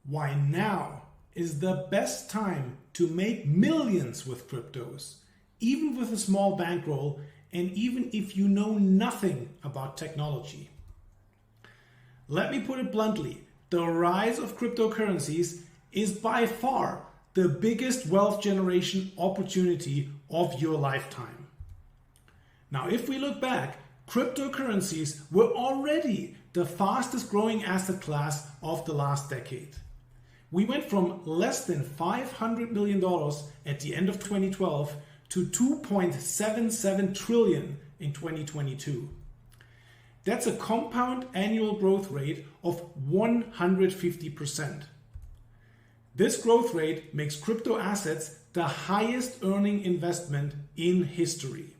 Why now is the best time to make millions with cryptos, even with a small bankroll and even if you know nothing about technology. Let me put it bluntly, the rise of cryptocurrencies is by far the biggest wealth generation opportunity of your lifetime. Now, if we look back, cryptocurrencies were already the fastest growing asset class of the last decade. We went from less than $500 million at the end of 2012 to 2.77 trillion in 2022. That's a compound annual growth rate of 150%. This growth rate makes crypto assets the highest earning investment in history.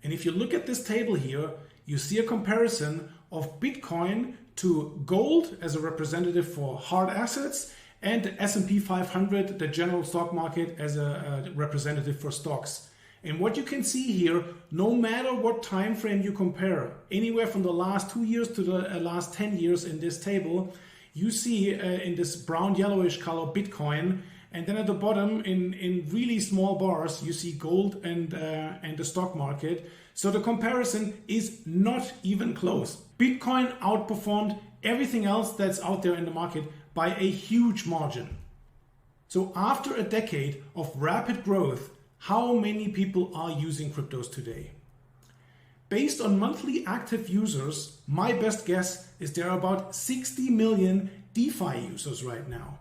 And if you look at this table here, you see a comparison of Bitcoin to gold as a representative for hard assets and the S&P 500, the general stock market, as a representative for stocks. And what you can see here, no matter what time frame you compare, anywhere from the last 2 years to the last 10 years in this table, you see in this brown yellowish color Bitcoin, and then at the bottom in really small bars you see gold and the stock market. So the comparison is not even close. Bitcoin outperformed everything else that's out there in the market by a huge margin. So after a decade of rapid growth, how many people are using cryptos today? Based on monthly active users, my best guess is there are about 60 million DeFi users right now.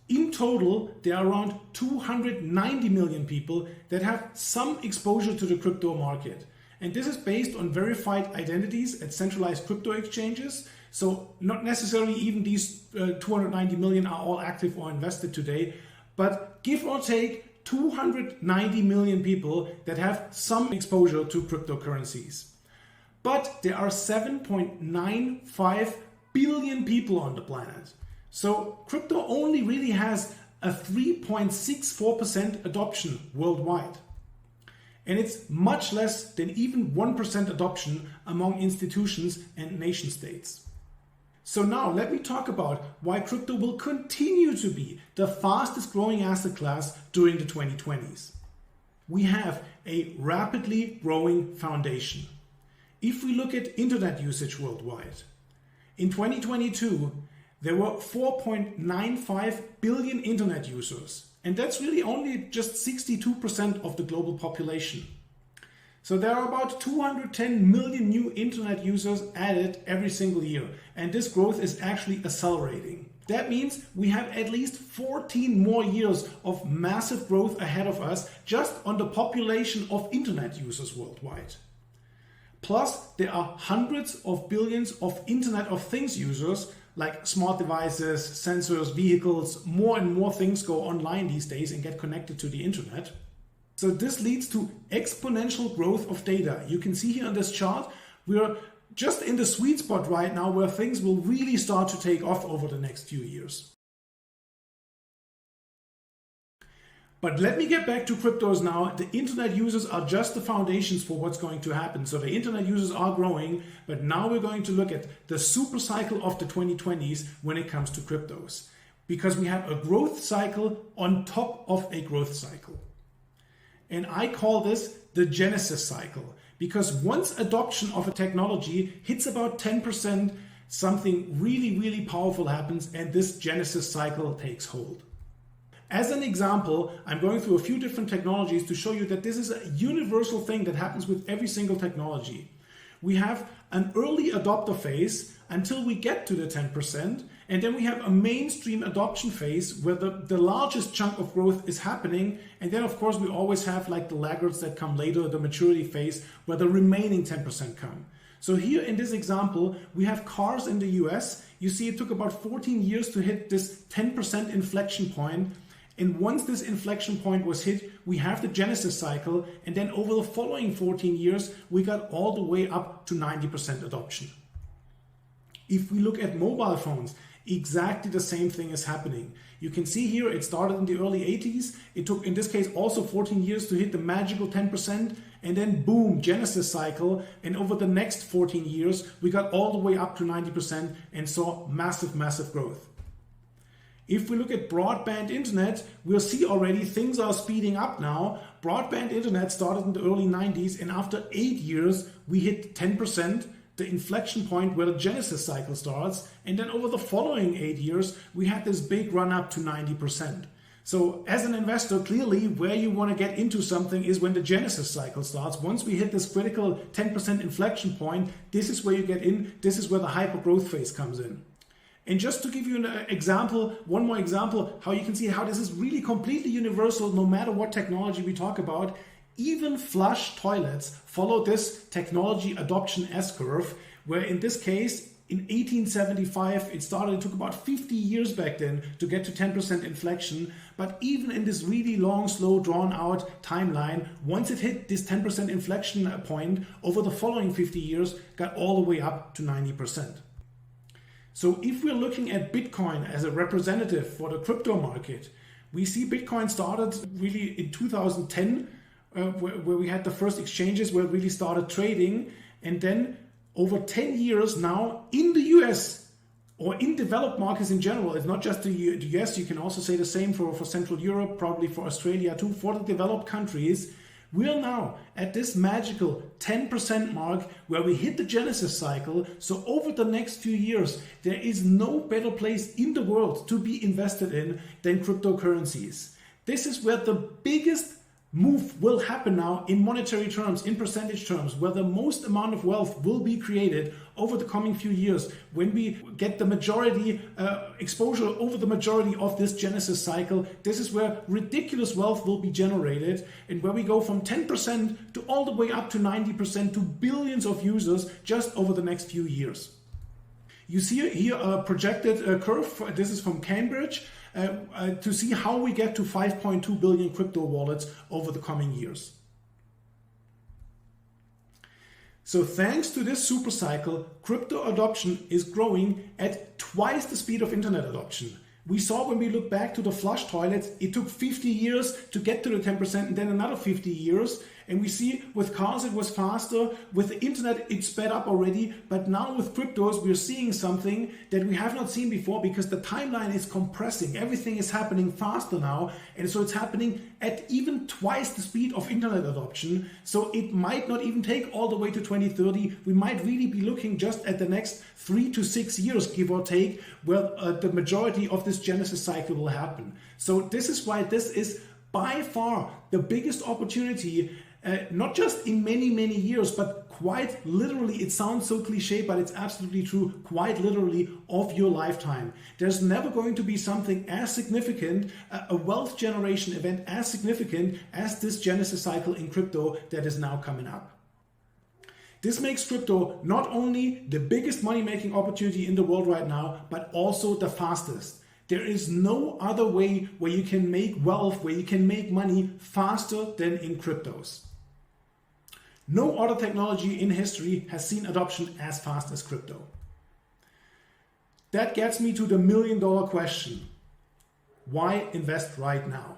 In total, there are around 290 million people that have some exposure to the crypto market. And this is based on verified identities at centralized crypto exchanges. So not necessarily even these 290 million are all active or invested today, but give or take 290 million people that have some exposure to cryptocurrencies. But there are 7.95 billion people on the planet. So crypto only really has a 3.64% adoption worldwide. And it's much less than even 1% adoption among institutions and nation states. So now let me talk about why crypto will continue to be the fastest growing asset class during the 2020s. We have a rapidly growing foundation. If we look at internet usage worldwide, in 2022, there were 4.95 billion internet users, and that's really only just 62% of the global population. So there are about 210 million new internet users added every single year, and this growth is actually accelerating. That means we have at least 14 more years of massive growth ahead of us just on the population of internet users worldwide. Plus, there are hundreds of billions of Internet of Things users like smart devices, sensors, vehicles. More and more things go online these days and get connected to the internet. So this leads to exponential growth of data. You can see here on this chart, we're just in the sweet spot right now where things will really start to take off over the next few years. But let me get back to cryptos now. The internet users are just the foundations for what's going to happen. So the internet users are growing, but now we're going to look at the super cycle of the 2020s when it comes to cryptos. Because we have a growth cycle on top of a growth cycle. And I call this the Genesis cycle. Because once adoption of a technology hits about 10%, something really, really powerful happens and this Genesis cycle takes hold. As an example, I'm going through a few different technologies to show you that this is a universal thing that happens with every single technology. We have an early adopter phase until we get to the 10%, and then we have a mainstream adoption phase where the largest chunk of growth is happening, and then of course we always have like the laggards that come later, the maturity phase, where the remaining 10% come. So here in this example, we have cars in the US. You see it took about 14 years to hit this 10% inflection point. And once this inflection point was hit, we have the Genesis cycle. And then over the following 14 years, we got all the way up to 90% adoption. If we look at mobile phones, exactly the same thing is happening. You can see here it started in the early 80s. It took, in this case, also 14 years to hit the magical 10%. And then boom, Genesis cycle. And over the next 14 years, we got all the way up to 90% and saw massive, massive growth. If we look at broadband internet, we'll see already things are speeding up now. Broadband internet started in the early 90s, and after 8 years, we hit 10%, the inflection point where the Genesis cycle starts. And then over the following 8 years, we had this big run up to 90%. So as an investor, clearly where you want to get into something is when the Genesis cycle starts. Once we hit this critical 10% inflection point, this is where you get in. This is where the hyper growth phase comes in. And just to give you an example, one more example, how you can see how this is really completely universal no matter what technology we talk about. Even flush toilets follow this technology adoption S-curve, where in this case, in 1875, it started. It took about 50 years back then to get to 10% inflection. But even in this really long, slow, drawn out timeline, once it hit this 10% inflection point, over the following 50 years, got all the way up to 90%. So if we're looking at Bitcoin as a representative for the crypto market, we see Bitcoin started really in 2010, where we had the first exchanges where it really started trading. And then over 10 years now in the US or in developed markets in general, it's not just the US, you can also say the same for Central Europe, probably for Australia too, for the developed countries. We're now at this magical 10% mark where we hit the Genesis cycle. So over the next few years, there is no better place in the world to be invested in than cryptocurrencies. This is where the biggest move will happen now in monetary terms, in percentage terms, where the most amount of wealth will be created over the coming few years when we get the majority exposure over the majority of this Genesis cycle. This is where ridiculous wealth will be generated, and where we go from 10% to all the way up to 90% to billions of users just over the next few years. You see here a projected curve. This is from Cambridge. To see how we get to 5.2 billion crypto wallets over the coming years. So thanks to this super cycle, crypto adoption is growing at twice the speed of internet adoption. We saw when we look back to the flush toilets, it took 50 years to get to the 10% and then another 50 years. And we see with cars it was faster, with the internet it sped up already, but now with cryptos we're seeing something that we have not seen before because the timeline is compressing. Everything is happening faster now, and so it's happening at even twice the speed of internet adoption. So it might not even take all the way to 2030. We might really be looking just at the next 3 to 6 years, give or take, where the majority of this Genesis cycle will happen. So this is why this is by far the biggest opportunity, not just in many, many years, but quite literally, it sounds so cliche, but it's absolutely true, quite literally of your lifetime. There's never going to be something as significant, a wealth generation event as significant as this Genesis cycle in crypto that is now coming up. This makes crypto not only the biggest money-making opportunity in the world right now, but also the fastest. There is no other way where you can make wealth, where you can make money faster than in cryptos. No other technology in history has seen adoption as fast as crypto. That gets me to the million-dollar question. Why invest right now?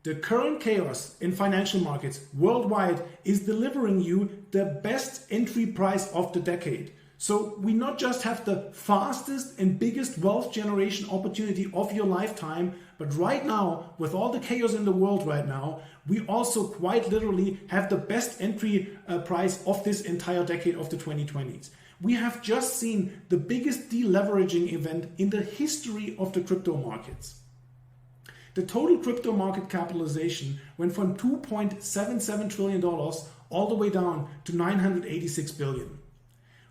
The current chaos in financial markets worldwide is delivering you the best entry price of the decade. So we not just have the fastest and biggest wealth generation opportunity of your lifetime, but right now, with all the chaos in the world right now, we also quite literally have the best entry price of this entire decade of the 2020s. We have just seen the biggest deleveraging event in the history of the crypto markets. The total crypto market capitalization went from $2.77 trillion all the way down to $986 billion.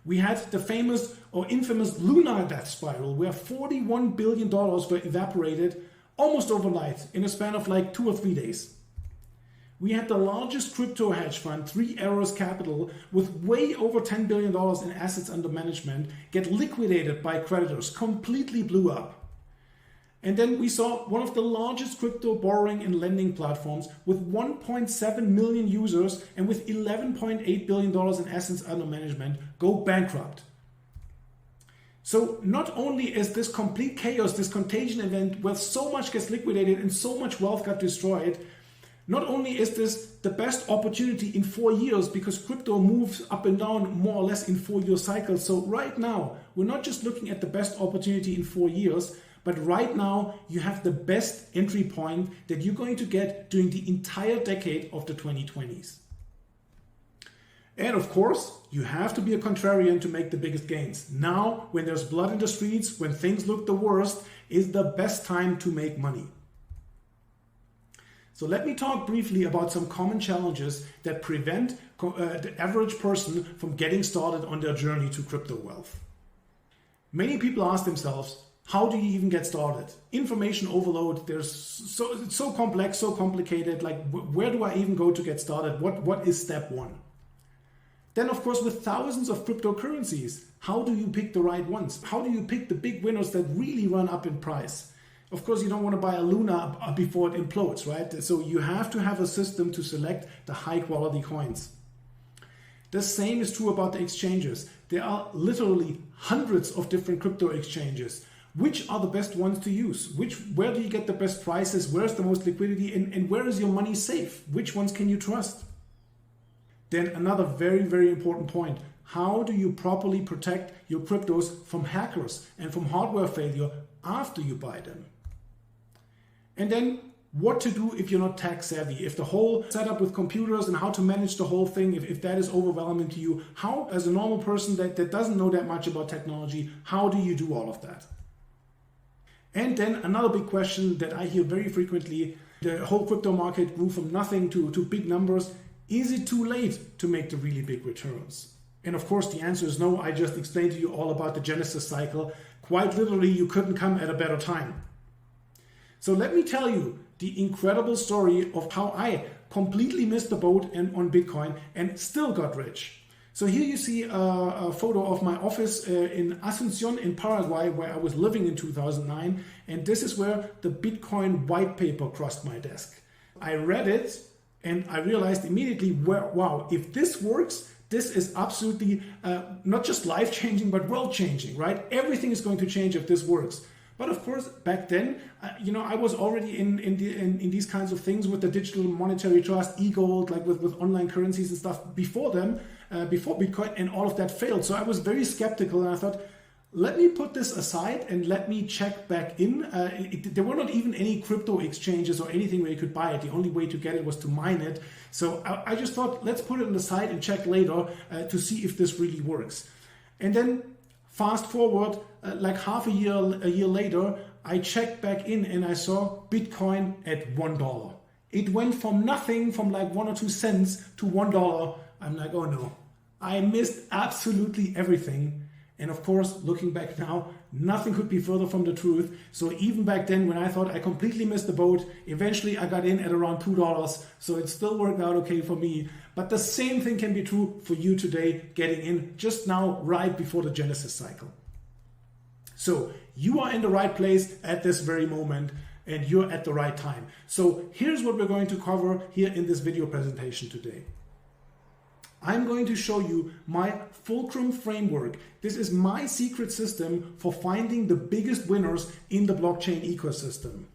We had the famous or infamous lunar death spiral where $41 billion were evaporated almost overnight in a span of like 2 or 3 days. We had the largest crypto hedge fund, Three Arrows Capital, with way over $10 billion in assets under management, get liquidated by creditors, completely blew up. And then we saw one of the largest crypto borrowing and lending platforms with 1.7 million users and with $11.8 billion in assets under management go bankrupt. So not only is this complete chaos, this contagion event where so much gets liquidated and so much wealth got destroyed, not only is this the best opportunity in 4 years because crypto moves up and down more or less in 4-year cycles. So right now, we're not just looking at the best opportunity in 4 years, but right now you have the best entry point that you're going to get during the entire decade of the 2020s. And of course, you have to be a contrarian to make the biggest gains. Now, when there's blood in the streets, when things look the worst, is the best time to make money. So let me talk briefly about some common challenges that prevent the average person from getting started on their journey to crypto wealth. Many people ask themselves, how do you even get started? Information overload, it's so complex, so complicated, like where do I even go to get started? What is step one? Then of course, with thousands of cryptocurrencies, how do you pick the right ones? How do you pick the big winners that really run up in price? Of course, you don't want to buy a Luna before it implodes, right? So you have to have a system to select the high quality coins. The same is true about the exchanges. There are literally hundreds of different crypto exchanges. Which are the best ones to use? Where do you get the best prices? Where's the most liquidity? And where is your money safe? Which ones can you trust? Then another very, very important point. How do you properly protect your cryptos from hackers and from hardware failure after you buy them? And then what to do if you're not tech savvy, if the whole setup with computers and how to manage the whole thing, if that is overwhelming to you, how, as a normal person that doesn't know that much about technology, how do you do all of that? And then another big question that I hear very frequently, the whole crypto market grew from nothing to big numbers. Is it too late to make the really big returns? And of course, the answer is no. I just explained to you all about the Genesis cycle. Quite literally, you couldn't come at a better time. So let me tell you the incredible story of how I completely missed the boat on Bitcoin and still got rich. So here you see a photo of my office in Asunción in Paraguay, where I was living in 2009. And this is where the Bitcoin white paper crossed my desk. I read it and I realized immediately, wow, if this works, this is absolutely not just life-changing, but world-changing, right? Everything is going to change if this works. But of course, back then, I was already in these kinds of things with the digital monetary trust, e-gold, like with online currencies and stuff before Bitcoin, and all of that failed. So I was very skeptical, and I thought, let me put this aside and let me check back in. There were not even any crypto exchanges or anything where you could buy it. The only way to get it was to mine it. So I just thought, let's put it on the side and check later to see if this really works. And then fast forward, like half a year later, I checked back in and I saw Bitcoin at $1. It went from nothing, from like 1 or 2 cents to $1. I'm like, oh no, I missed absolutely everything. And of course, looking back now, nothing could be further from the truth. So even back then, when I thought I completely missed the boat, eventually I got in at around $2. So it still worked out okay for me. But the same thing can be true for you today, getting in just now, right before the Genesis cycle. So you are in the right place at this very moment, and you're at the right time. So here's what we're going to cover here in this video presentation today. I'm going to show you my Fulcrum framework. This is my secret system for finding the biggest winners in the blockchain ecosystem.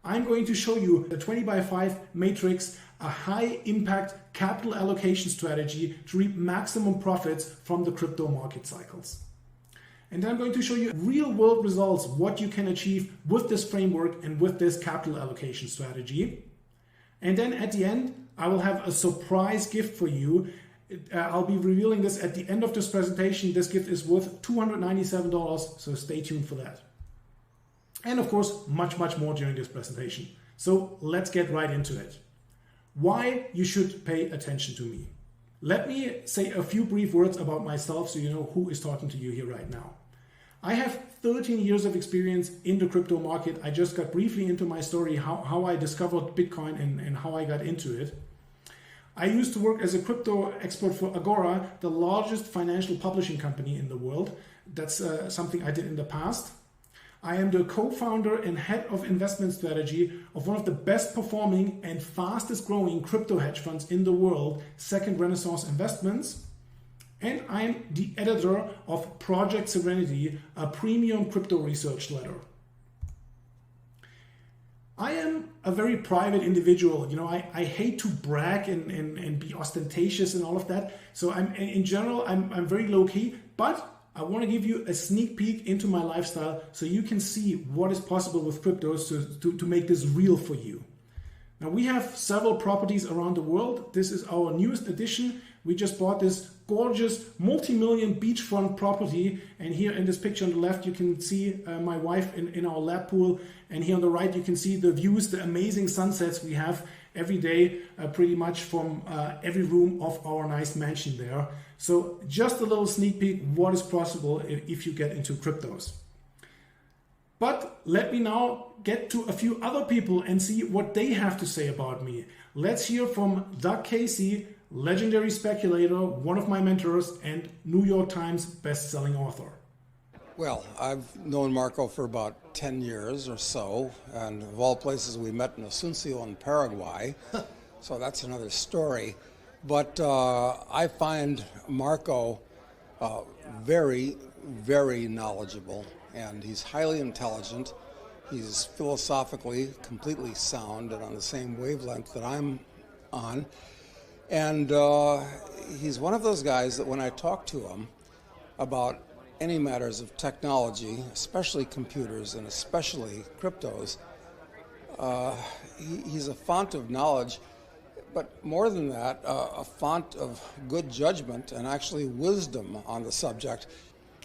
I'm going to show you the 20x5 matrix, a high impact capital allocation strategy to reap maximum profits from the crypto market cycles. And then I'm going to show you real world results, what you can achieve with this framework and with this capital allocation strategy. And then at the end, I will have a surprise gift for you. I'll be revealing this at the end of this presentation. This gift is worth $297, so stay tuned for that. And of course, much more during this presentation. So let's get right into it. Why you should pay attention to me. Let me say a few brief words about myself so you know who is talking to you here right now. I have 13 years of experience in the crypto market. I just got briefly into my story, how I discovered Bitcoin and how I got into it. I used to work as a crypto expert for Agora, the largest financial publishing company in the world. That's something I did in the past. I am the co-founder and head of investment strategy of one of the best performing and fastest growing crypto hedge funds in the world, Second Renaissance Investments. And I'm the editor of Project Serenity, a premium crypto research letter. I am a very private individual. I hate to brag and be ostentatious and all of that. So in general, I'm very low key, but I want to give you a sneak peek into my lifestyle so you can see what is possible with cryptos to make this real for you. Now, we have several properties around the world. This is our newest addition. We just bought this gorgeous multi-million beachfront property. And here in this picture on the left, you can see my wife in our lap pool. And here on the right, you can see the views, the amazing sunsets we have every day, pretty much from every room of our nice mansion there. So just a little sneak peek what is possible if you get into cryptos. But let me now get to a few other people and see what they have to say about me. Let's hear from Doug Casey, legendary speculator, one of my mentors, and New York Times best-selling author. Well, I've known Marco for about 10 years or so, and of all places we met in Asunción in Paraguay, so that's another story. But I find Marco very, very knowledgeable, and he's highly intelligent. He's philosophically completely sound and on the same wavelength that I'm on. And he's one of those guys that when I talk to him about any matters of technology, especially computers and especially cryptos, he's a font of knowledge, but more than that, a font of good judgment and actually wisdom on the subject.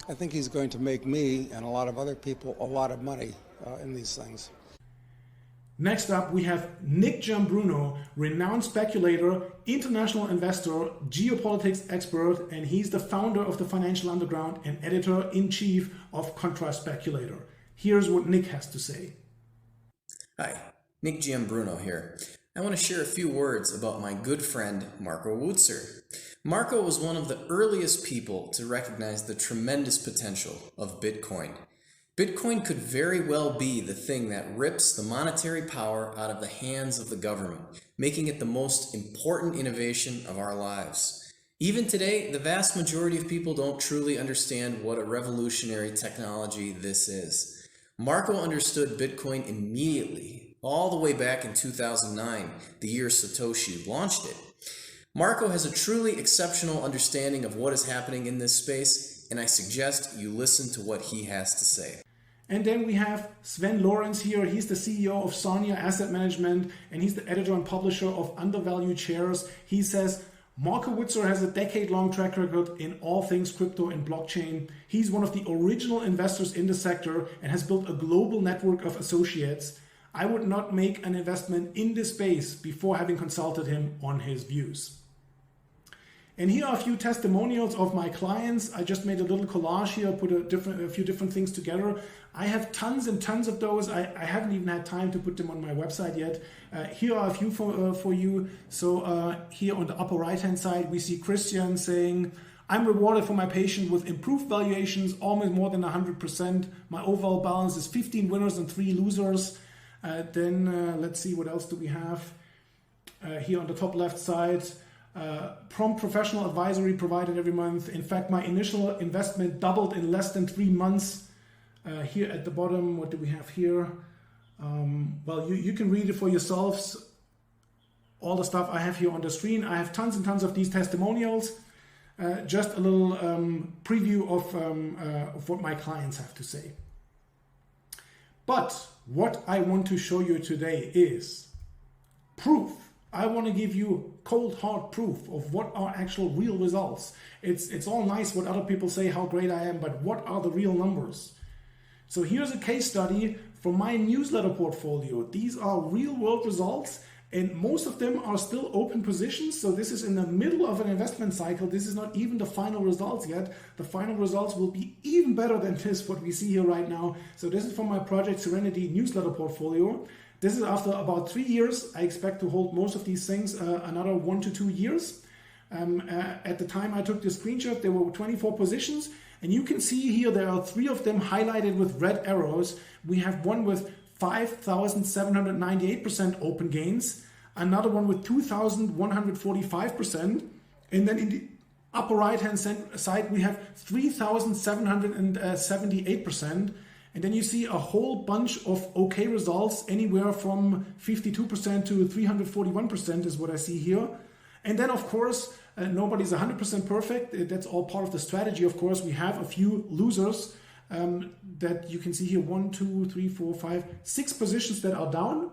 I think he's going to make me and a lot of other people a lot of money in these things. Next up, we have Nick Giambruno, renowned speculator, international investor, geopolitics expert, and he's the founder of the Financial Underground and editor-in-chief of Contra Speculator. Here's what Nick has to say. Hi, Nick Giambruno here. I want to share a few words about my good friend Marco Wutzer. Marco was one of the earliest people to recognize the tremendous potential of Bitcoin. Bitcoin could very well be the thing that rips the monetary power out of the hands of the government, making it the most important innovation of our lives. Even today, the vast majority of people don't truly understand what a revolutionary technology this is. Marco understood Bitcoin immediately, all the way back in 2009, the year Satoshi launched it. Marco has a truly exceptional understanding of what is happening in this space, and I suggest you listen to what he has to say. And then we have Sven Lawrence here. He's the CEO of Sonia Asset Management, and he's the editor and publisher of Undervalued Shares. He says, Marco Wutzer has a decade-long track record in all things crypto and blockchain. He's one of the original investors in the sector and has built a global network of associates. I would not make an investment in this space before having consulted him on his views. And here are a few testimonials of my clients. I just made a little collage here, put a few different things together. I have tons and tons of those. I haven't even had time to put them on my website yet. Here are a few for you. So here on the upper right-hand side, we see Christian saying, I'm rewarded for my patience with improved valuations, almost more than 100%. My overall balance is 15 winners and 3 losers. Then let's see, what else do we have? Here on the top left side, prompt professional advisory provided every month. In fact, my initial investment doubled in less than 3 months. Here at the bottom, what do we have here? Well, you can read it for yourselves. All the stuff I have here on the screen. I have tons and tons of these testimonials. Just a little preview of what my clients have to say. But what I want to show you today is proof. I want to give you cold hard proof of what are actual real results. It's all nice what other people say, how great I am, but what are the real numbers? So here's a case study from my newsletter portfolio. These are real world results, and most of them are still open positions. So this is in the middle of an investment cycle. This is not even the final results yet. The final results will be even better than this, what we see here right now. So this is from my Project Serenity newsletter portfolio. This is after about 3 years. I expect to hold most of these things another 1 to 2 years. At the time I took this screenshot, there were 24 positions. And you can see here there are 3 of them highlighted with red arrows. We have one with 5,798% open gains, another one with 2,145%, and then in the upper right hand side we have 3,778%. And then you see a whole bunch of okay results, anywhere from 52% to 341% is what I see here. And then of course, Nobody's 100% perfect. That's all part of the strategy. Of course, we have a few losers that you can see here. 1, 2, 3, 4, 5, 6 positions that are down.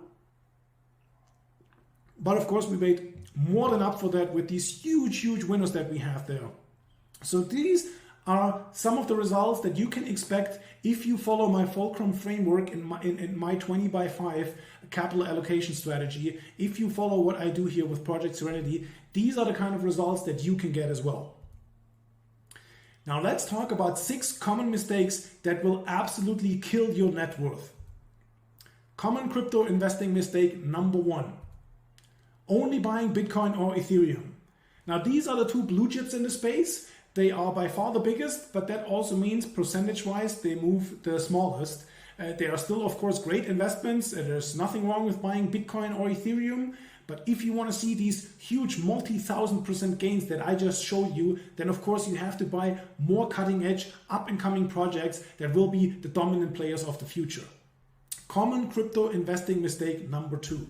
But of course, we made more than up for that with these huge winners that we have there. So these are some of the results that you can expect if you follow my fulcrum framework in my 20x5 capital allocation strategy. If you follow what I do here with Project Serenity, these are the kind of results that you can get as well. Now let's talk about 6 common mistakes that will absolutely kill your net worth. Common crypto investing mistake number 1. Only buying Bitcoin or Ethereum. Now these are the 2 blue chips in the space. They are by far the biggest, but that also means percentage-wise they move the smallest. They are still, of course, great investments. There's nothing wrong with buying Bitcoin or Ethereum. But if you want to see these huge multi-1000% gains that I just showed you, then of course you have to buy more cutting-edge, up-and-coming projects that will be the dominant players of the future. Common crypto investing mistake number 2.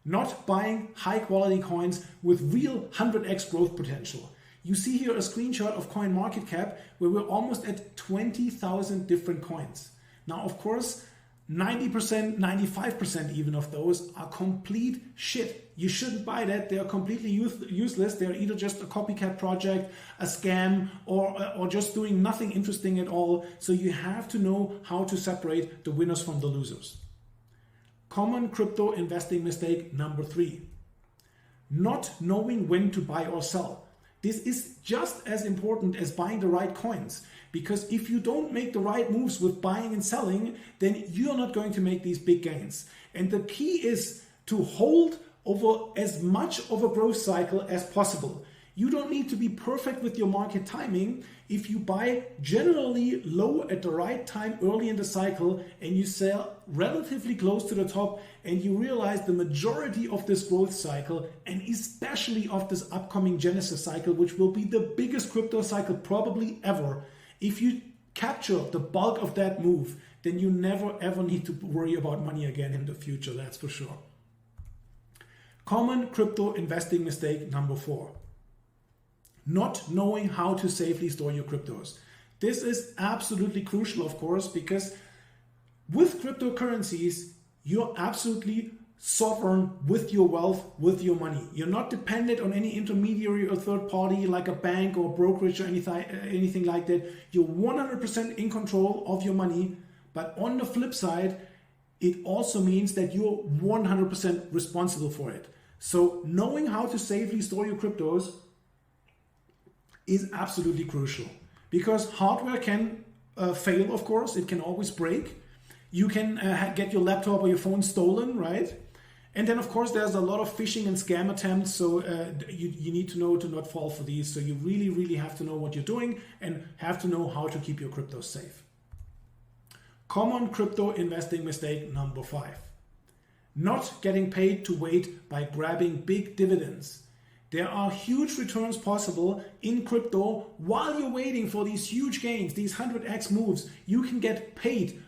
Not buying high-quality coins with real 100x growth potential. You see here a screenshot of CoinMarketCap where we're almost at 20,000 different coins. Now, of course, 90%, 95% even of those are complete shit. You shouldn't buy that. They are completely useless. They are either just a copycat project, a scam, or just doing nothing interesting at all. So you have to know how to separate the winners from the losers. Common crypto investing mistake number 3. Not knowing when to buy or sell. This is just as important as buying the right coins, because if you don't make the right moves with buying and selling, then you're not going to make these big gains. And the key is to hold over as much of a growth cycle as possible. You don't need to be perfect with your market timing. If you buy generally low at the right time early in the cycle and you sell relatively close to the top and you realize the majority of this growth cycle and especially of this upcoming Genesis cycle, which will be the biggest crypto cycle probably ever, if you capture the bulk of that move, then you never ever need to worry about money again in the future, that's for sure. Common crypto investing mistake number 4. Not knowing how to safely store your cryptos. This is absolutely crucial, of course, because with cryptocurrencies, you're absolutely sovereign with your wealth, with your money. You're not dependent on any intermediary or third party like a bank or brokerage or anything like that. You're 100% in control of your money, but on the flip side, it also means that you're 100% responsible for it. So knowing how to safely store your cryptos is absolutely crucial, because hardware can fail, of course. It can always break. You can get your laptop or your phone stolen, right? And then, of course, there's a lot of phishing and scam attempts, so you need to know to not fall for these. So you really have to know what you're doing and have to know how to keep your cryptos safe. Common crypto investing mistake number 5. Not getting paid to wait by grabbing big dividends. There are huge returns possible in crypto while you're waiting for these huge gains, these 100x moves. You can get paid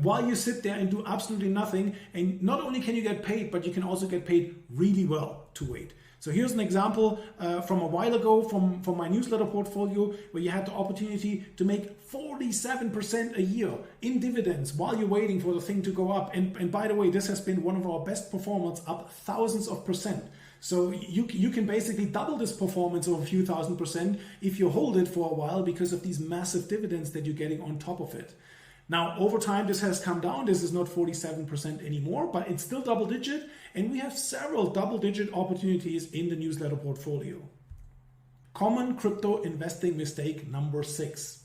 while you sit there and do absolutely nothing. And not only can you get paid, but you can also get paid really well to wait. So here's an example from a while ago from my newsletter portfolio, where you had the opportunity to make 47% a year in dividends while you're waiting for the thing to go up. And by the way, this has been one of our best performers, up thousands of percent. So you can basically double this performance of a few thousand% if you hold it for a while because of these massive dividends that you're getting on top of it. Now, over time, this has come down. This is not 47% anymore, but it's still double digit. And we have several double digit opportunities in the newsletter portfolio. Common crypto investing mistake number 6.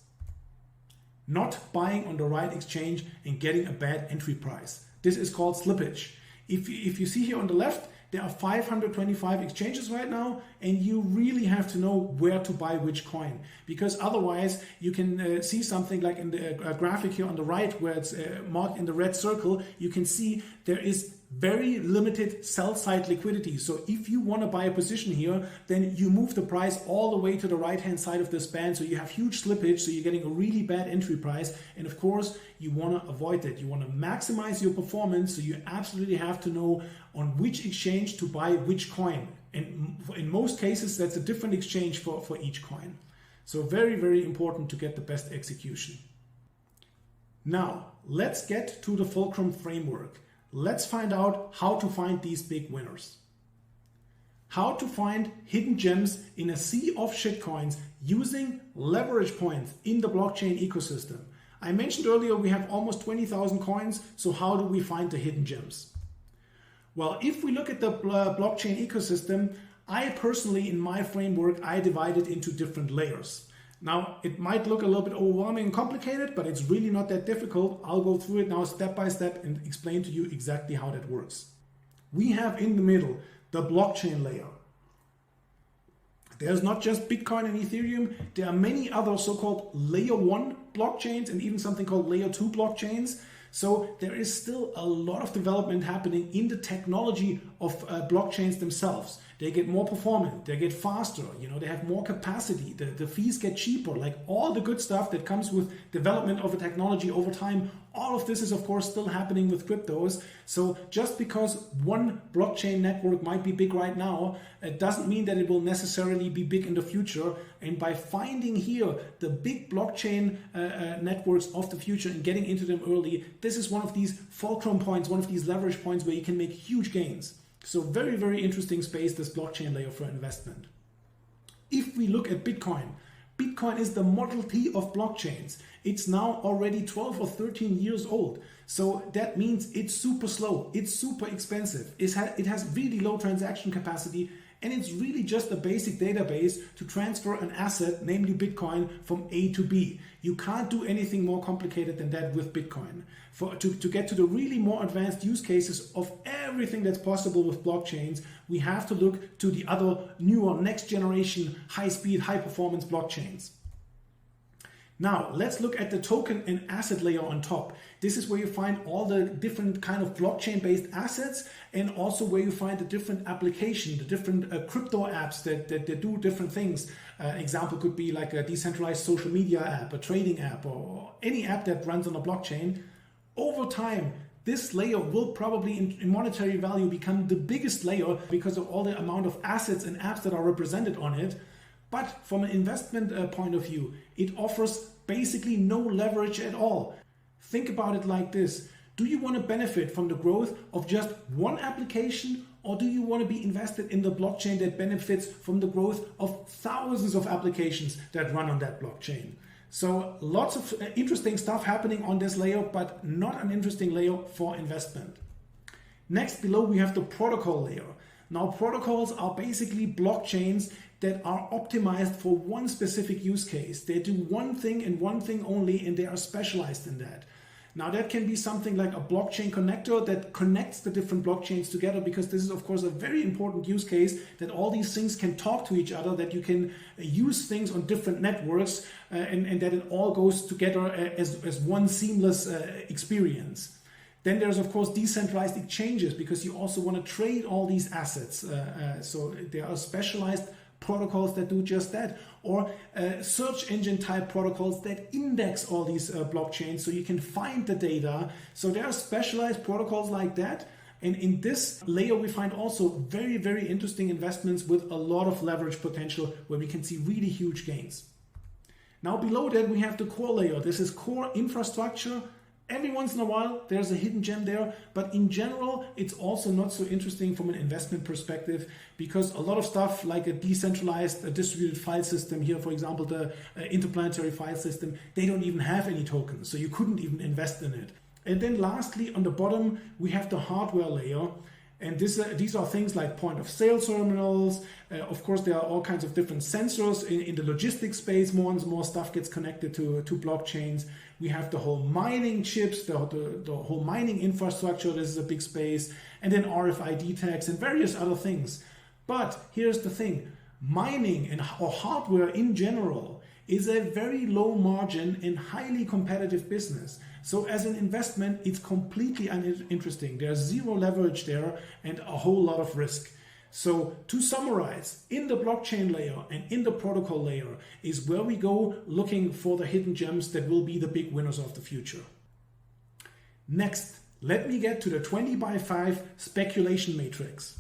Not buying on the right exchange and getting a bad entry price. This is called slippage. If you see here on the left, there are 525 exchanges right now, and you really have to know where to buy which coin, because otherwise you can see something like in the graphic here on the right where it's marked in the red circle. You can see there is very limited sell side liquidity. So if you want to buy a position here, then you move the price all the way to the right hand side of this band. So you have huge slippage. So you're getting a really bad entry price. And of course, you want to avoid that. You want to maximize your performance. So you absolutely have to know on which exchange to buy which coin. And in most cases, that's a different exchange for each coin. So very, very important to get the best execution. Now, let's get to the fulcrum framework. Let's find out how to find these big winners. How to find hidden gems in a sea of shitcoins using leverage points in the blockchain ecosystem. I mentioned earlier we have almost 20,000 coins, so how do we find the hidden gems? Well, if we look at the blockchain ecosystem, I personally, in my framework, I divide it into different layers. Now, it might look a little bit overwhelming and complicated, but it's really not that difficult. I'll go through it now step by step and explain to you exactly how that works. We have in the middle the blockchain layer. There's not just Bitcoin and Ethereum. There are many other so-called layer 1 blockchains and even something called layer 2 blockchains. So there is still a lot of development happening in the technology of blockchains themselves. They get more performant, they get faster, they have more capacity, the fees get cheaper, like all the good stuff that comes with development of a technology over time. All of this is of course still happening with cryptos. So just because one blockchain network might be big right now, it doesn't mean that it will necessarily be big in the future. And by finding here the big blockchain networks of the future and getting into them early, this is one of these fulcrum points, one of these leverage points where you can make huge gains. So very, very interesting space, this blockchain layer for investment. If we look at Bitcoin, Bitcoin is the Model T of blockchains. It's now already 12 or 13 years old. So that means it's super slow, it's super expensive, it has really low transaction capacity, and it's really just a basic database to transfer an asset, namely Bitcoin, from A to B. You can't do anything more complicated than that with Bitcoin. To get to the really more advanced use cases of everything that's possible with blockchains, we have to look to the other newer, next generation, high-speed, high-performance blockchains. Now, let's look at the token and asset layer on top. This is where you find all the different kind of blockchain-based assets and also where you find the different application, the different crypto apps that do different things. Example could be like a decentralized social media app, a trading app, or any app that runs on a blockchain. Over time, this layer will probably in monetary value become the biggest layer because of all the amount of assets and apps that are represented on it. But from an investment point of view, it offers basically no leverage at all. Think about it like this. Do you want to benefit from the growth of just one application, or do you want to be invested in the blockchain that benefits from the growth of thousands of applications that run on that blockchain? So lots of interesting stuff happening on this layer, but not an interesting layer for investment. Next, below we have the protocol layer. Now, protocols are basically blockchains that are optimized for one specific use case. They do one thing and one thing only, and they are specialized in that. Now, that can be something like a blockchain connector that connects the different blockchains together, because this is, of course, a very important use case, that all these things can talk to each other, that you can use things on different networks, and that it all goes together as one seamless experience. Then there's, of course, decentralized exchanges, because you also want to trade all these assets. So there are specialized protocols that do just that, or search engine type protocols that index all these blockchains so you can find the data. So there are specialized protocols like that. And in this layer, we find also very, very interesting investments with a lot of leverage potential where we can see really huge gains. Now below that, we have the core layer. This is core infrastructure. Every once in a while, there's a hidden gem there, but in general, it's also not so interesting from an investment perspective, because a lot of stuff like a decentralized distributed file system here, for example, the interplanetary file system, they don't even have any tokens, so you couldn't even invest in it. And then lastly, on the bottom, we have the hardware layer. And these are things like point of sale terminals. Of course, there are all kinds of different sensors in the logistics space. More and more stuff gets connected to blockchains. We have the whole mining chips, the whole mining infrastructure. This is a big space. And then RFID tags and various other things. But here's the thing. Mining or hardware in general is a very low margin and highly competitive business. So as an investment, it's completely uninteresting. There's zero leverage there and a whole lot of risk. So to summarize, in the blockchain layer and in the protocol layer is where we go looking for the hidden gems that will be the big winners of the future. Next, let me get to the 20 by 5 speculation matrix.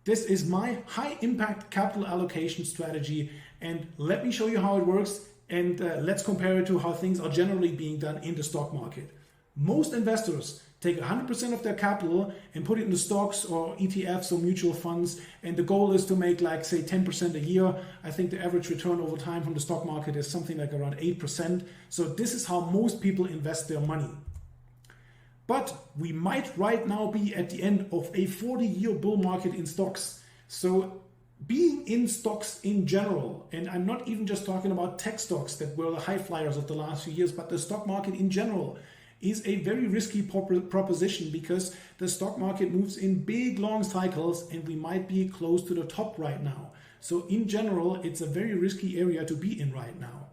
This is my high impact capital allocation strategy, and let me show you how it works, and let's compare it to how things are generally being done in the stock market. Most investors take 100% of their capital and put it into stocks or ETFs or mutual funds, and the goal is to make, like, say, 10% a year. I think the average return over time from the stock market is something like around 8%. So this is how most people invest their money. But we might right now be at the end of a 40-year bull market in stocks. So being in stocks in general, and I'm not even just talking about tech stocks that were the high flyers of the last few years, but the stock market in general is a very risky proposition, because the stock market moves in big long cycles and we might be close to the top right now. So in general, it's a very risky area to be in right now.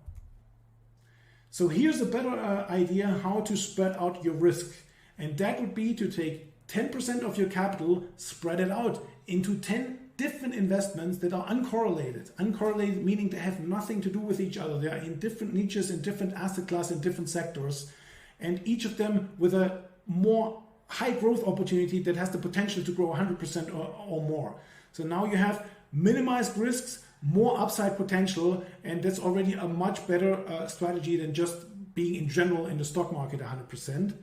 So here's a better idea how to spread out your risk. And that would be to take 10% of your capital, spread it out into 10 different investments that are uncorrelated. Uncorrelated meaning they have nothing to do with each other. They are in different niches, in different asset classes, in different sectors. And each of them with a more high growth opportunity that has the potential to grow 100% or more. So now you have minimized risks, more upside potential, and that's already a much better strategy than just being in general in the stock market 100%.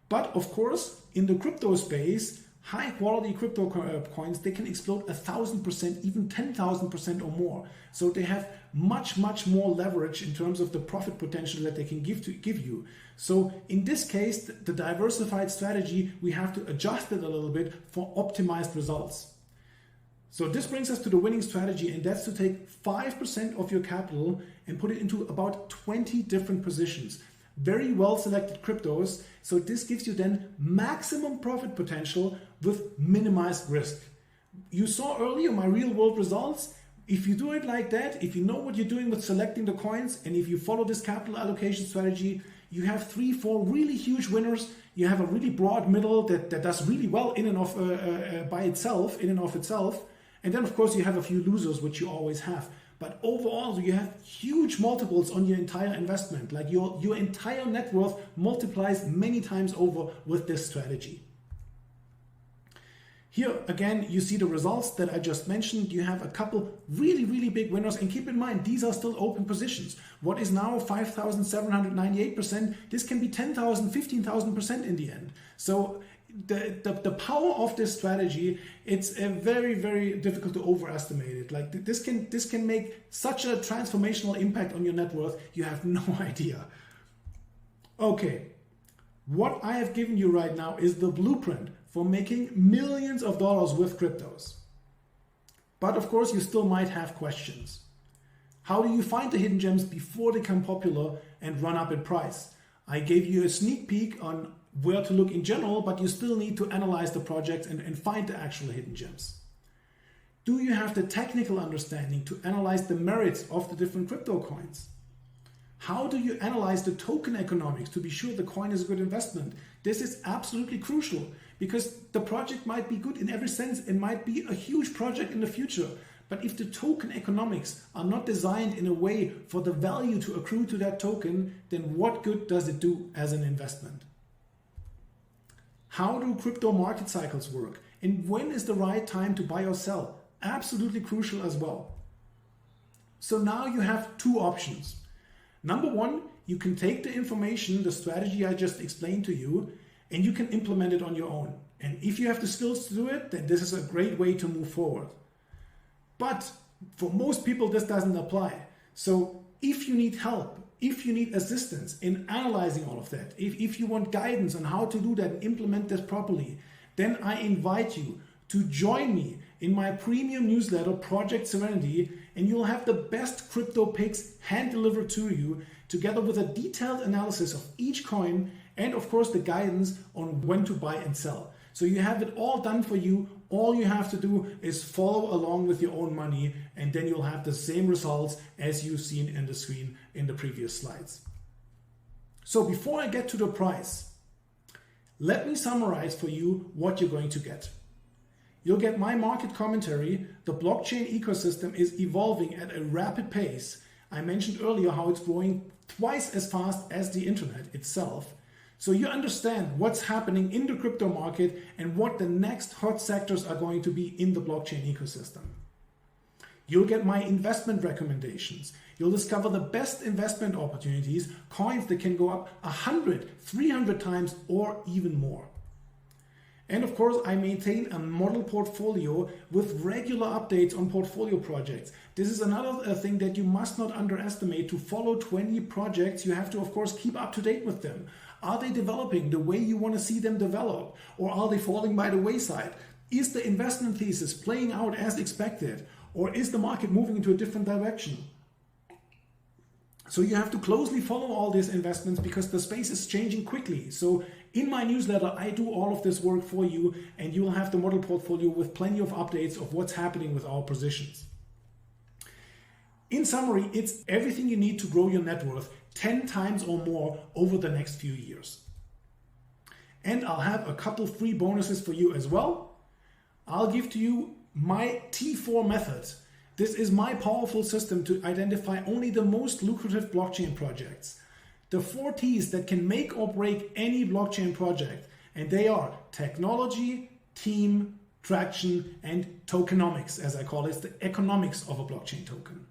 But of course, in the crypto space, high quality crypto coins, they can explode 1,000%, even 10,000% or more. So they have much more leverage in terms of the profit potential that they can give you. So in this case, the diversified strategy, we have to adjust it a little bit for optimized results. So this brings us to the winning strategy, and that's to take 5% of your capital and put it into about 20 different positions. Very well selected cryptos. So this gives you then maximum profit potential with minimized risk. You saw earlier my real world results. If you do it like that, if you know what you're doing with selecting the coins, and if you follow this capital allocation strategy, you have 3-4 really huge winners. You have a really broad middle that does really well in and of by itself, in and of itself. And then of course you have a few losers, which you always have. But overall, you have huge multiples on your entire investment. Like your entire net worth multiplies many times over with this strategy. Here again, you see the results that I just mentioned. You have a couple really big winners, and keep in mind, these are still open positions. What is now 5,798%, this can be 10,000, 15,000% in the end. So the power of this strategy, it's a very difficult to overestimate it. Like this can make such a transformational impact on your net worth, you have no idea. Okay, what I have given you right now is the blueprint for making millions of dollars with cryptos. But of course, you still might have questions. How do you find the hidden gems before they become popular and run up in price? I gave you a sneak peek on where to look in general, but you still need to analyze the projects and find the actual hidden gems. Do you have the technical understanding to analyze the merits of the different crypto coins? How do you analyze the token economics to be sure the coin is a good investment? This is absolutely crucial, because the project might be good in every sense and might be a huge project in the future. But if the token economics are not designed in a way for the value to accrue to that token, then what good does it do as an investment? How do crypto market cycles work? And when is the right time to buy or sell? Absolutely crucial as well. So now you have two options. Number one, you can take the information, the strategy I just explained to you, and you can implement it on your own. And if you have the skills to do it, then this is a great way to move forward. But for most people, this doesn't apply. So if you need help, if you need assistance in analyzing all of that, if you want guidance on how to do that and implement this properly, then I invite you to join me in my premium newsletter, Project Serenity, and you'll have the best crypto picks hand delivered to you, together with a detailed analysis of each coin and of course the guidance on when to buy and sell. So you have it all done for you. All you have to do is follow along with your own money, and then you'll have the same results as you've seen in the screen in the previous slides. So before I get to the price, let me summarize for you what you're going to get. You'll get my market commentary. The blockchain ecosystem is evolving at a rapid pace. I mentioned earlier how it's growing twice as fast as the internet itself. So you understand what's happening in the crypto market and what the next hot sectors are going to be in the blockchain ecosystem. You'll get my investment recommendations. You'll discover the best investment opportunities, coins that can go up 100, 300 times or even more. And of course, I maintain a model portfolio with regular updates on portfolio projects. This is another thing that you must not underestimate. To follow 20 projects, you have to, of course, keep up to date with them. Are they developing the way you want to see them develop? Or are they falling by the wayside? Is the investment thesis playing out as expected? Or is the market moving into a different direction? So you have to closely follow all these investments because the space is changing quickly. So in my newsletter, I do all of this work for you, and you will have the model portfolio with plenty of updates of what's happening with our positions. In summary, it's everything you need to grow your net worth 10 times or more over the next few years. And I'll have a couple free bonuses for you as well. I'll give to you my T4 method. This is my powerful system to identify only the most lucrative blockchain projects. The 4 T's that can make or break any blockchain project. And they are technology, team, traction, and tokenomics, as I call it, the economics of a blockchain token.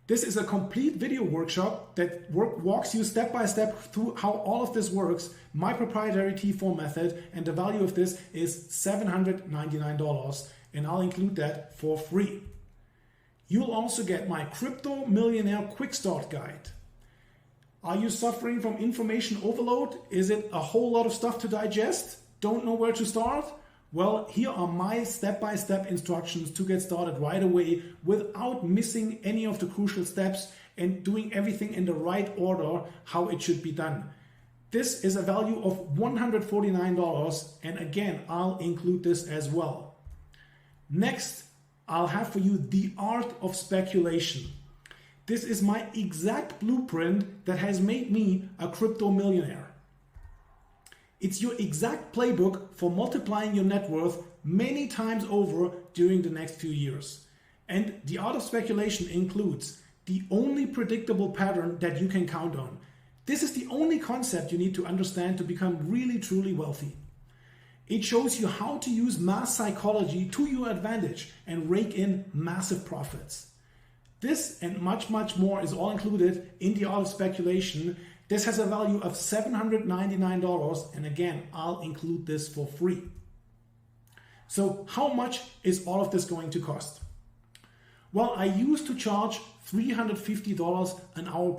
This is a complete video workshop that walks you step by step through how all of this works, my proprietary T4 method, and the value of this is $799, and I'll include that for free. You'll also get my Crypto Millionaire Quick Start Guide. Are you suffering from information overload? Is it a whole lot of stuff to digest? Don't know where to start? Well, here are my step-by-step instructions to get started right away without missing any of the crucial steps and doing everything in the right order, how it should be done. This is a value of $149, and again, I'll include this as well. Next, I'll have for you the art of speculation. This is my exact blueprint that has made me a crypto millionaire. It's your exact playbook for multiplying your net worth many times over during the next few years. And the art of speculation includes the only predictable pattern that you can count on. This is the only concept you need to understand to become really, truly wealthy. It shows you how to use mass psychology to your advantage and rake in massive profits. This and much, much more is all included in the art of speculation. This has a value of $799, and again, I'll include this for free. So how much is all of this going to cost? Well, I used to charge $350 an hour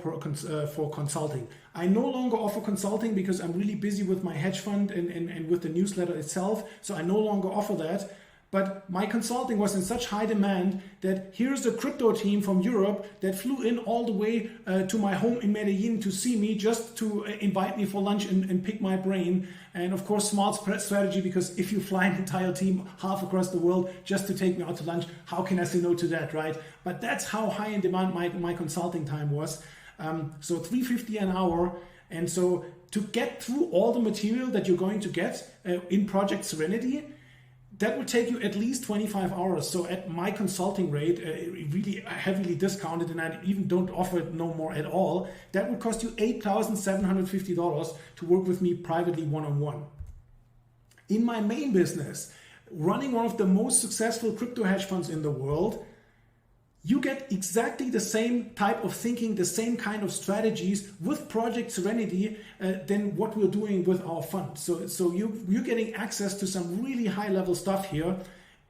for consulting. I no longer offer consulting because I'm really busy with my hedge fund and with the newsletter itself, so I no longer offer that. But my consulting was in such high demand that here's a crypto team from Europe that flew in all the way to my home in Medellin to see me, just to invite me for lunch and pick my brain. And of course, smart strategy, because if you fly an entire team half across the world just to take me out to lunch, how can I say no to that, right? But that's how high in demand my consulting time was. So $350 an hour. And so to get through all the material that you're going to get in Project Serenity, that would take you at least 25 hours. So at my consulting rate, really heavily discounted, and I even don't offer it no more at all, that would cost you $8,750 to work with me privately one-on-one. In my main business, running one of the most successful crypto hedge funds in the world, you get exactly the same type of thinking, the same kind of strategies with Project Serenity than what we're doing with our fund. So you're getting access to some really high level stuff here.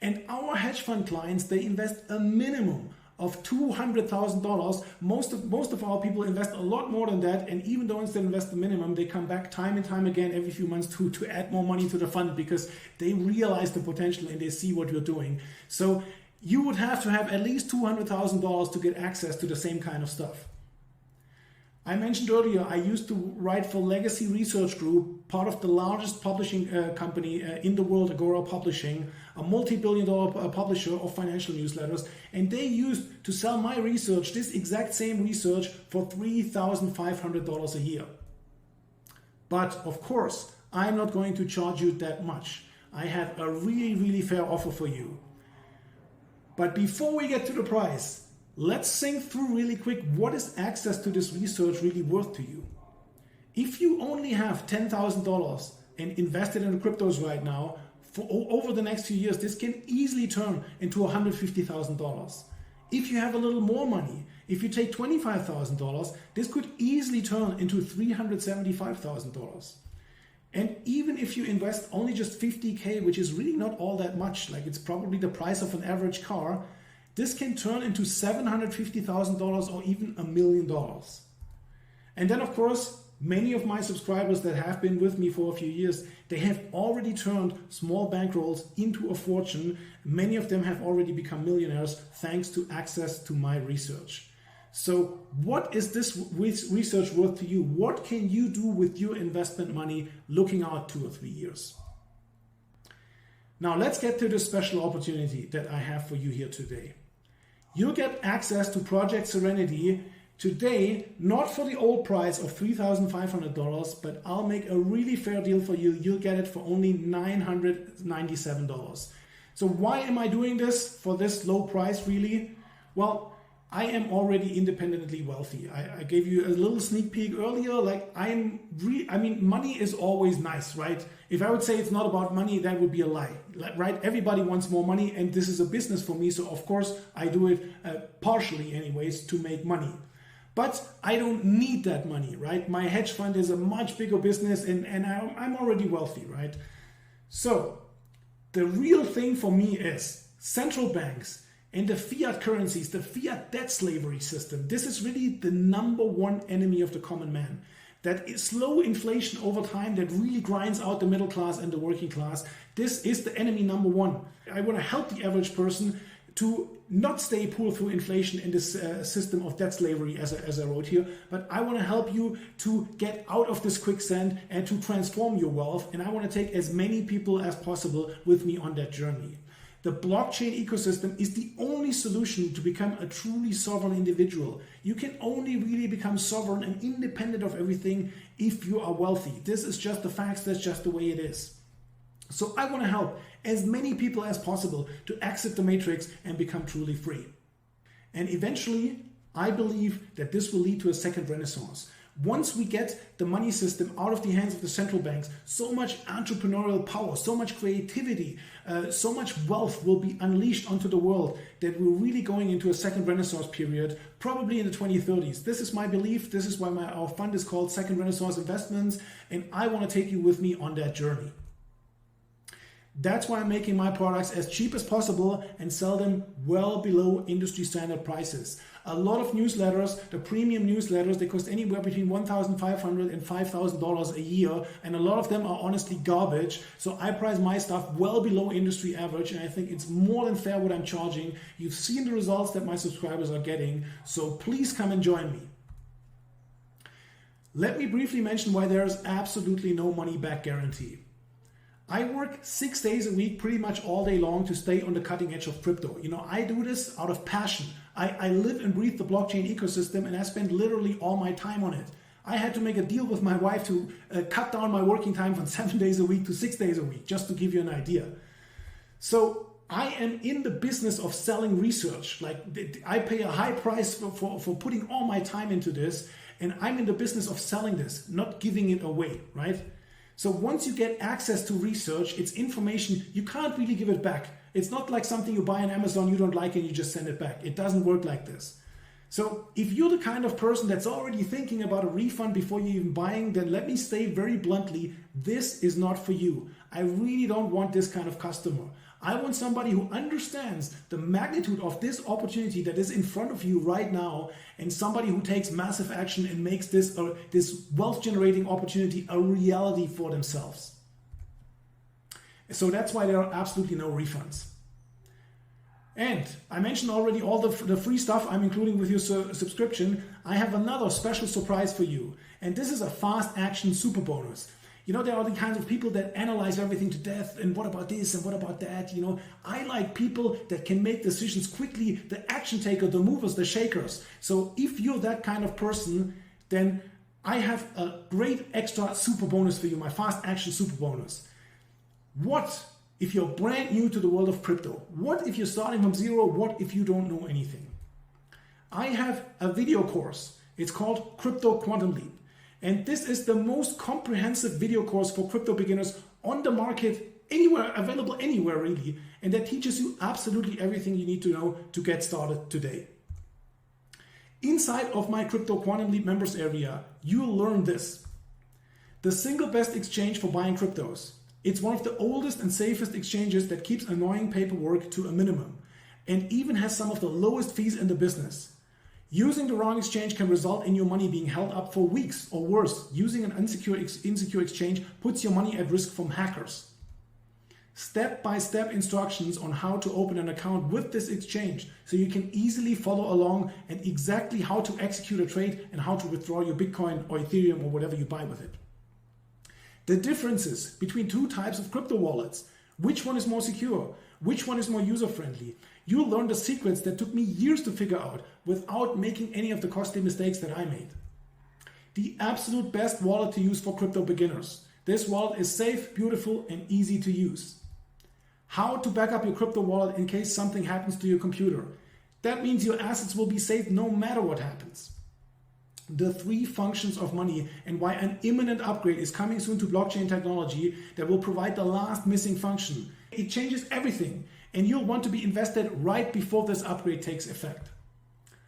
And our hedge fund clients, they invest a minimum of $200,000. Most of our people invest a lot more than that. And even though instead invest the minimum, they come back time and time again every few months to add more money to the fund because they realize the potential and they see what we're doing. So you would have to have at least $200,000 to get access to the same kind of stuff. I mentioned earlier, I used to write for Legacy Research Group, part of the largest publishing company in the world, Agora Publishing, a multi-billion-dollar publisher of financial newsletters. And they used to sell my research, this exact same research, for $3,500 a year. But of course, I'm not going to charge you that much. I have a really, really fair offer for you. But before we get to the price, let's think through really quick, what is access to this research really worth to you? If you only have $10,000 and invested in cryptos right now, for over the next few years, this can easily turn into $150,000. If you have a little more money, if you take $25,000, this could easily turn into $375,000. And even if you invest only just 50K, which is really not all that much, like it's probably the price of an average car, this can turn into $750,000 or even $1 million. And then of course, many of my subscribers that have been with me for a few years, they have already turned small bankrolls into a fortune. Many of them have already become millionaires thanks to access to my research. So what is this research worth to you? What can you do with your investment money looking out 2 or 3 years? Now let's get to the special opportunity that I have for you here today. You'll get access to Project Serenity today, not for the old price of $3,500, but I'll make a really fair deal for you. You'll get it for only $997. So why am I doing this for this low price really? Well, I am already independently wealthy. I gave you a little sneak peek earlier. Like money is always nice, right? If I would say it's not about money, that would be a lie, right? Everybody wants more money, and this is a business for me. So of course I do it partially anyways to make money. But I don't need that money, right? My hedge fund is a much bigger business, and I'm already wealthy, right? So the real thing for me is central banks and the fiat currencies, the fiat debt slavery system. This is really the #1 enemy of the common man. That is slow inflation over time that really grinds out the middle class and the working class. This is the enemy #1. I want to help the average person to not stay poor through inflation in this system of debt slavery, as I wrote here, but I want to help you to get out of this quicksand and to transform your wealth. And I want to take as many people as possible with me on that journey. The blockchain ecosystem is the only solution to become a truly sovereign individual. You can only really become sovereign and independent of everything if you are wealthy. This is just the facts, that's just the way it is. So I want to help as many people as possible to exit the matrix and become truly free. And eventually, I believe that this will lead to a second renaissance. Once we get the money system out of the hands of the central banks, so much entrepreneurial power, so much creativity, so much wealth will be unleashed onto the world that we're really going into a second renaissance period, probably in the 2030s. This is my belief. This is why our fund is called Second Renaissance Investments, and I want to take you with me on that journey. That's why I'm making my products as cheap as possible and sell them well below industry standard prices. A lot of newsletters, the premium newsletters, they cost anywhere between $1,500 and $5,000 a year, and a lot of them are honestly garbage. So I price my stuff well below industry average, and I think it's more than fair what I'm charging. You've seen the results that my subscribers are getting, so please come and join me. Let me briefly mention why there is absolutely no money back guarantee. I work 6 days a week, pretty much all day long, to stay on the cutting edge of crypto. You know, I do this out of passion. I live and breathe the blockchain ecosystem, and I spend literally all my time on it. I had to make a deal with my wife to cut down my working time from 7 days a week to 6 days a week, just to give you an idea. So I am in the business of selling research. Like, I pay a high price for putting all my time into this, and I'm in the business of selling this, not giving it away, right? So once you get access to research, it's information, you can't really give it back. It's not like something you buy on Amazon, you don't like it, and you just send it back. It doesn't work like this. So if you're the kind of person that's already thinking about a refund before you're even buying, then let me say very bluntly, this is not for you. I really don't want this kind of customer. I want somebody who understands the magnitude of this opportunity that is in front of you right now, and somebody who takes massive action and makes this wealth generating opportunity a reality for themselves. So that's why there are absolutely no refunds. And I mentioned already all the free stuff I'm including with your subscription. I have another special surprise for you. And this is a fast action super bonus. You know, there are the kinds of people that analyze everything to death, and what about this and what about that, you know. I like people that can make decisions quickly, the action taker, the movers, the shakers. So if you're that kind of person, then I have a great extra super bonus for you, my fast action super bonus. What if you're brand new to the world of crypto? What if you're starting from zero? What if you don't know anything? I have a video course. It's called Crypto Quantum Leap. And this is the most comprehensive video course for crypto beginners on the market, anywhere, available anywhere really. And that teaches you absolutely everything you need to know to get started today. Inside of my Crypto Quantum Leap members area, you'll learn this. The single best exchange for buying cryptos. It's one of the oldest and safest exchanges that keeps annoying paperwork to a minimum and even has some of the lowest fees in the business. Using the wrong exchange can result in your money being held up for weeks, or worse, using an insecure exchange puts your money at risk from hackers. Step-by-step instructions on how to open an account with this exchange so you can easily follow along, and exactly how to execute a trade and how to withdraw your Bitcoin or Ethereum or whatever you buy with it. The differences between two types of crypto wallets, which one is more secure, which one is more user-friendly. You'll learn the secrets that took me years to figure out without making any of the costly mistakes that I made. The absolute best wallet to use for crypto beginners. This wallet is safe, beautiful, and easy to use. How to back up your crypto wallet in case something happens to your computer. That means your assets will be safe no matter what happens. The 3 functions of money and why an imminent upgrade is coming soon to blockchain technology that will provide the last missing function. It changes everything, and you'll want to be invested right before this upgrade takes effect.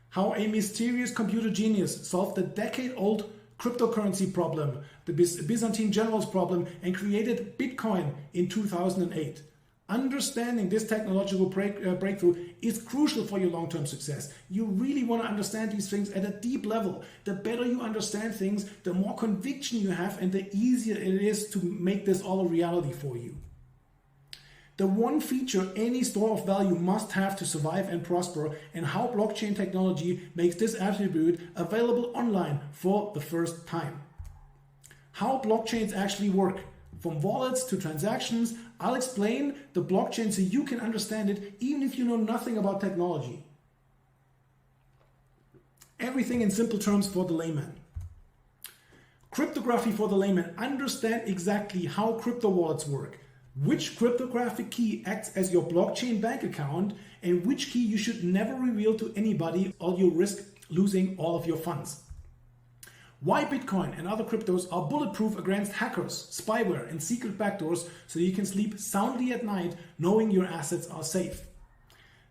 How a mysterious computer genius solved the decade-old cryptocurrency problem, the Byzantine generals problem, and created Bitcoin in 2008. Understanding this technological breakthrough is crucial for your long-term success. You really want to understand these things at a deep level. The better you understand things, the more conviction you have, and the easier it is to make this all a reality for you. The one feature any store of value must have to survive and prosper, and how blockchain technology makes this attribute available online for the first time. How blockchains actually work. From wallets to transactions, I'll explain the blockchain so you can understand it even if you know nothing about technology. Everything in simple terms for the layman. Cryptography for the layman. Understand exactly how crypto wallets work, which cryptographic key acts as your blockchain bank account, and which key you should never reveal to anybody or you'll risk losing all of your funds. Why Bitcoin and other cryptos are bulletproof against hackers, spyware, and secret backdoors so you can sleep soundly at night knowing your assets are safe.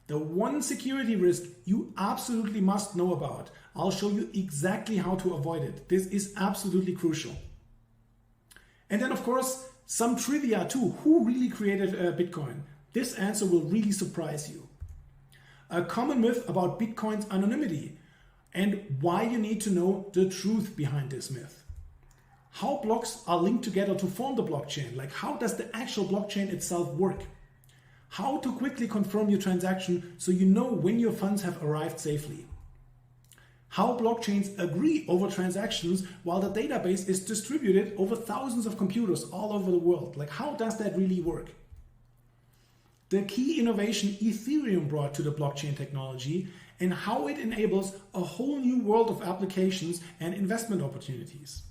The one security risk you absolutely must know about. I'll show you exactly how to avoid it. This is absolutely crucial. And then, of course, some trivia too. Who really created Bitcoin? This answer will really surprise you. A common myth about Bitcoin's anonymity, and why you need to know the truth behind this myth. How blocks are linked together to form the blockchain, like how does the actual blockchain itself work? How to quickly confirm your transaction so you know when your funds have arrived safely. How blockchains agree over transactions while the database is distributed over thousands of computers all over the world. Like how does that really work? The key innovation Ethereum brought to the blockchain technology and how it enables a whole new world of applications and investment opportunities.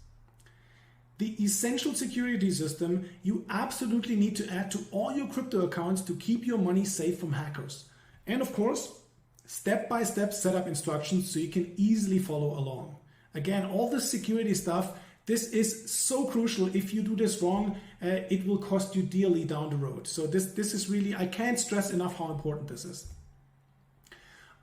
The essential security system you absolutely need to add to all your crypto accounts to keep your money safe from hackers. And of course, step-by-step setup instructions so you can easily follow along. Again, all this security stuff, this is so crucial. If you do this wrong, it will cost you dearly down the road. So this is really, I can't stress enough how important this is.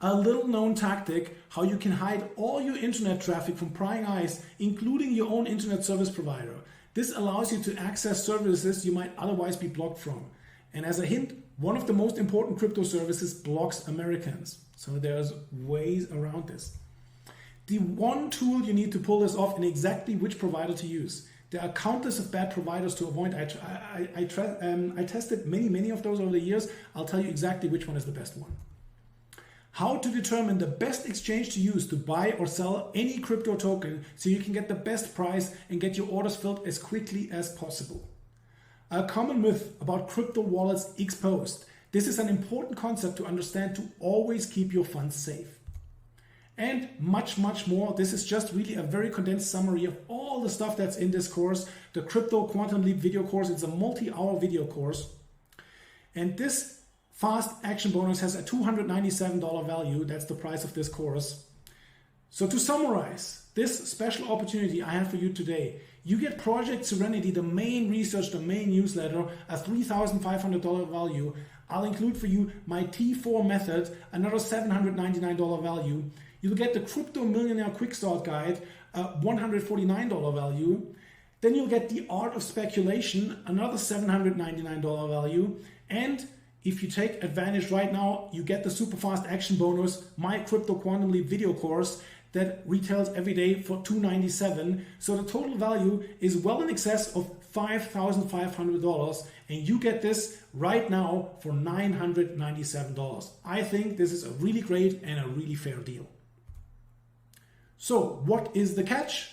A little known tactic, how you can hide all your internet traffic from prying eyes, including your own internet service provider. This allows you to access services you might otherwise be blocked from. And as a hint, one of the most important crypto services blocks Americans. So there's ways around this. The one tool you need to pull this off and exactly which provider to use. There are countless of bad providers to avoid. I tested many of those over the years. I'll tell you exactly which one is the best one. how to determine the best exchange to use to buy or sell any crypto token so you can get the best price and get your orders filled as quickly as possible. A common myth about crypto wallets exposed. This is an important concept to understand to always keep your funds safe. And much, much more. This is just really a very condensed summary of all the stuff that's in this course. The Crypto Quantum Leap video course, it's a multi-hour video course. And this fast action bonus has a $297 value. That's the price of this course. So to summarize this special opportunity I have for you today, you get Project Serenity, the main research, the main newsletter, a $3,500 value. I'll include for you my T4 method, another $799 value. You'll get the Crypto Millionaire Quick Start Guide, a $149 value. Then you'll get The Art of Speculation, another $799 value. And if you take advantage right now, you get the super fast action bonus, my Crypto Quantum Leap video course that retails every day for $297. So the total value is well in excess of $5,500, and you get this right now for $997. I think this is a really great and a really fair deal. So what is the catch?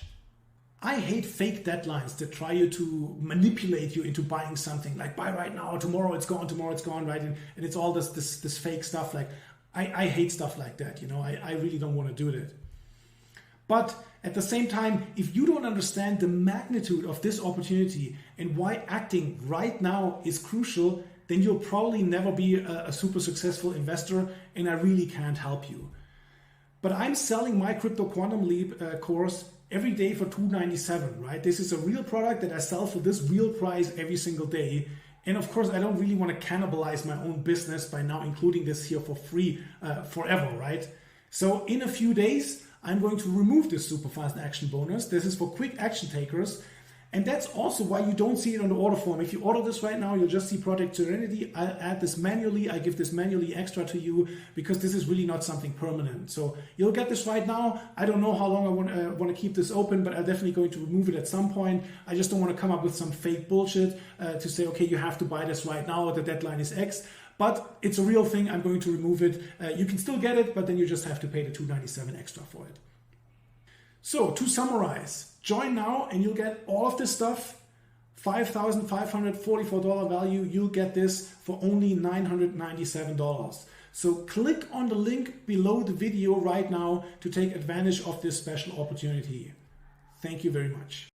I hate fake deadlines that try to manipulate you into buying something, like buy right now, tomorrow it's gone, right? And it's all this fake stuff. Like I hate stuff like that. I really don't want to do that. But at the same time, if you don't understand the magnitude of this opportunity and why acting right now is crucial, then you'll probably never be a super successful investor, and I really can't help you. But I'm selling my Crypto Quantum Leap course every day for $297, right? This is a real product that I sell for this real price every single day. And of course, I don't really want to cannibalize my own business by now including this here for free forever, right? So in a few days, I'm going to remove this super fast action bonus. This is for quick action takers. And that's also why you don't see it on the order form. If you order this right now, you'll just see Project Serenity. I'll add this manually. I give this manually extra to you because this is really not something permanent. So you'll get this right now. I don't know how long I want to keep this open, but I'm definitely going to remove it at some point. I just don't want to come up with some fake bullshit to say, okay, you have to buy this right now. The deadline is X. But it's a real thing. I'm going to remove it. You can still get it, but then you just have to pay the $297 extra for it. So to summarize, join now and you'll get all of this stuff, $5,544 value. You'll get this for only $997. So click on the link below the video right now to take advantage of this special opportunity. Thank you very much.